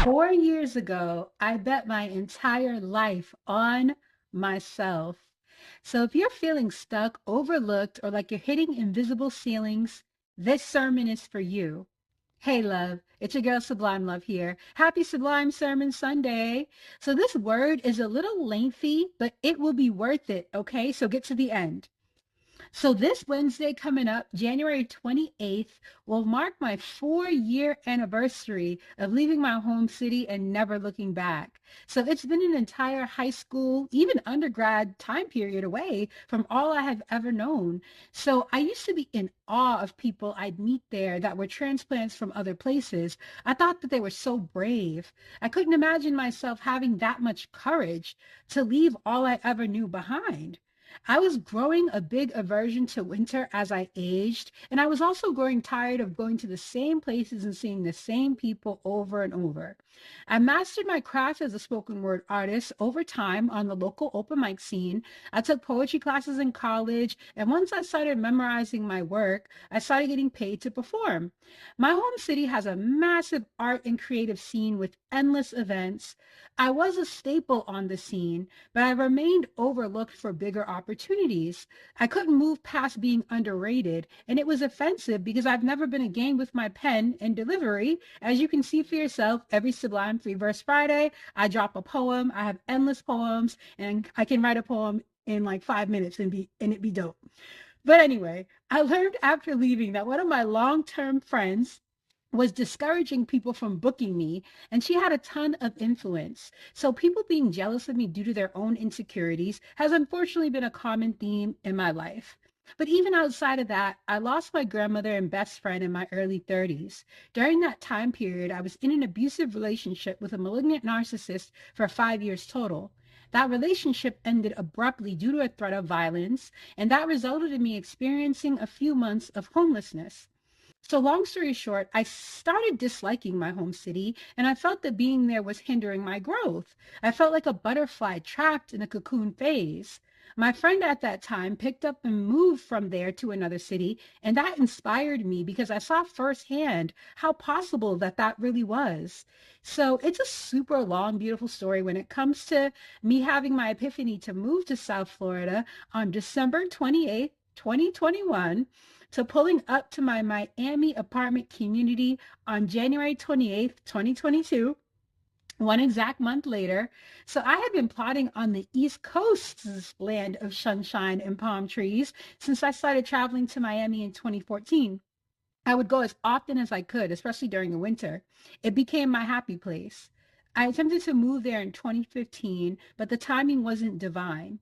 4 years ago, I bet my entire life on myself. So if you're feeling stuck, overlooked, or like you're hitting invisible ceilings, this sermon is for you. Hey, love, it's your girl Sublime Love here. Happy Sublime Sermon Sunday. So this word is a little lengthy, but it will be worth it, okay? So get to the end. So this Wednesday coming up, January 28th, will mark my 4-year anniversary of leaving my home city and never looking back. So it's been an entire high school, even undergrad time period away from all I have ever known. So I used to be in awe of people I'd meet there that were transplants from other places. I thought that they were so brave. I couldn't imagine myself having that much courage to leave all I ever knew behind. I was growing a big aversion to winter as I aged, and I was also growing tired of going to the same places and seeing the same people over and over. I mastered my craft as a spoken word artist over time on the local open mic scene. I took poetry classes in college, and once I started memorizing my work, I started getting paid to perform. My home city has a massive art and creative scene with endless events. I was a staple on the scene, but I remained overlooked for bigger opportunities. I couldn't move past being underrated, and it was offensive because I've never been a game with my pen and delivery. As you can see for yourself, every Sublime Free Verse Friday, I drop a poem. I have endless poems, and I can write a poem in like 5 minutes and it be dope. But anyway, I learned after leaving that one of my long-term friends was discouraging people from booking me, and she had a ton of influence. So people being jealous of me due to their own insecurities has unfortunately been a common theme in my life. But even outside of that, I lost my grandmother and best friend in my early 30s. During that time period, I was in an abusive relationship with a malignant narcissist for 5 years total. That relationship ended abruptly due to a threat of violence, and that resulted in me experiencing a few months of homelessness. So long story short, I started disliking my home city, and I felt that being there was hindering my growth. I felt like a butterfly trapped in a cocoon phase. My friend at that time picked up and moved from there to another city, and that inspired me because I saw firsthand how possible that really was. So it's a super long, beautiful story when it comes to me having my epiphany to move to South Florida on December 28th, 2021, to pulling up to my Miami apartment community on January 28th, 2022, one exact month later. So I had been plotting on the East Coast's land of sunshine and palm trees since I started traveling to Miami in 2014. I would go as often as I could, especially during the winter. It became my happy place. I attempted to move there in 2015, but the timing wasn't divine.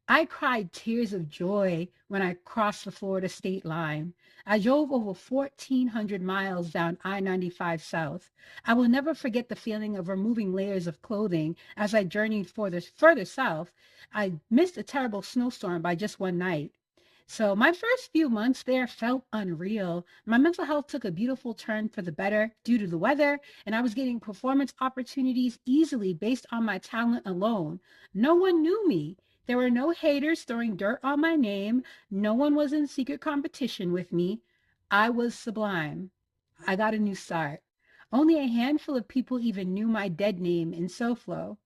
I cried tears of joy when I crossed the Florida state line. I drove over 1,400 miles down I-95 South. I will never forget the feeling of removing layers of clothing as I journeyed further south. I missed a terrible snowstorm by just one night. So my first few months there felt unreal. My mental health took a beautiful turn for the better due to the weather, and I was getting performance opportunities easily based on my talent alone. No one knew me. There were no haters throwing dirt on my name. No one was in secret competition with me. I was sublime. I got a new start. Only a handful of people even knew my dead name in SoFlo.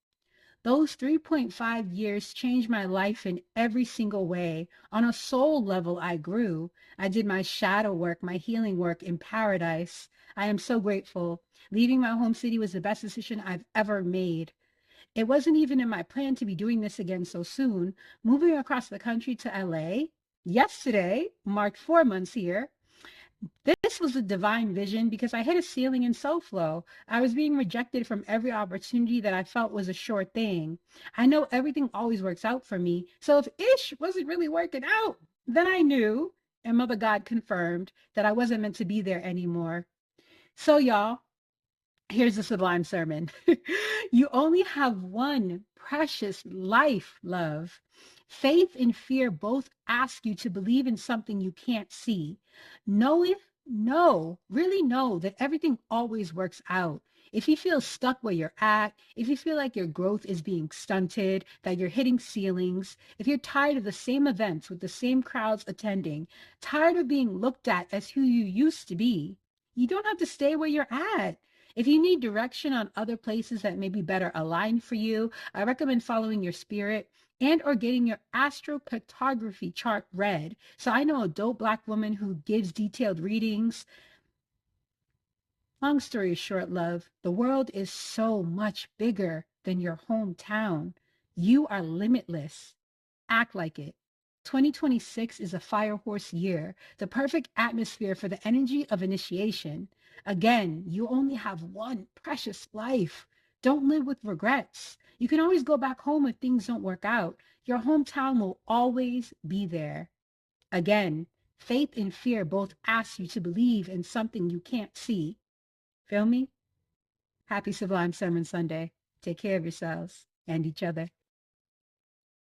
Those 3.5 years changed my life in every single way. On a soul level, I grew. I did my shadow work, my healing work in paradise. I am so grateful. Leaving my home city was the best decision I've ever made. It wasn't even in my plan to be doing this again so soon. Moving across the country to LA yesterday marked 4 months here. This was a divine vision because I hit a ceiling in SoFlo. I was being rejected from every opportunity that I felt was a sure thing. I know everything always works out for me. So if Ish wasn't really working out, then I knew, and Mother God confirmed, that I wasn't meant to be there anymore. So y'all, here's the sublime sermon. You only have one precious life, love. Faith and fear both ask you to believe in something you can't see. Really know that everything always works out. If you feel stuck where you're at, if you feel like your growth is being stunted, that you're hitting ceilings, if you're tired of the same events with the same crowds attending, tired of being looked at as who you used to be, you don't have to stay where you're at. If you need direction on other places that may be better aligned for you, I recommend following your spirit and or getting your astrocartography chart read. So I know a dope Black woman who gives detailed readings. Long story short, love, the world is so much bigger than your hometown. You are limitless. Act like it. 2026 is a fire horse year, the perfect atmosphere for the energy of initiation. Again, you only have one precious life. Don't live with regrets. You can always go back home if things don't work out. Your hometown will always be there. Again, faith and fear both ask you to believe in something you can't see. Feel me? Happy Sublime Sermon Sunday. Take care of yourselves and each other.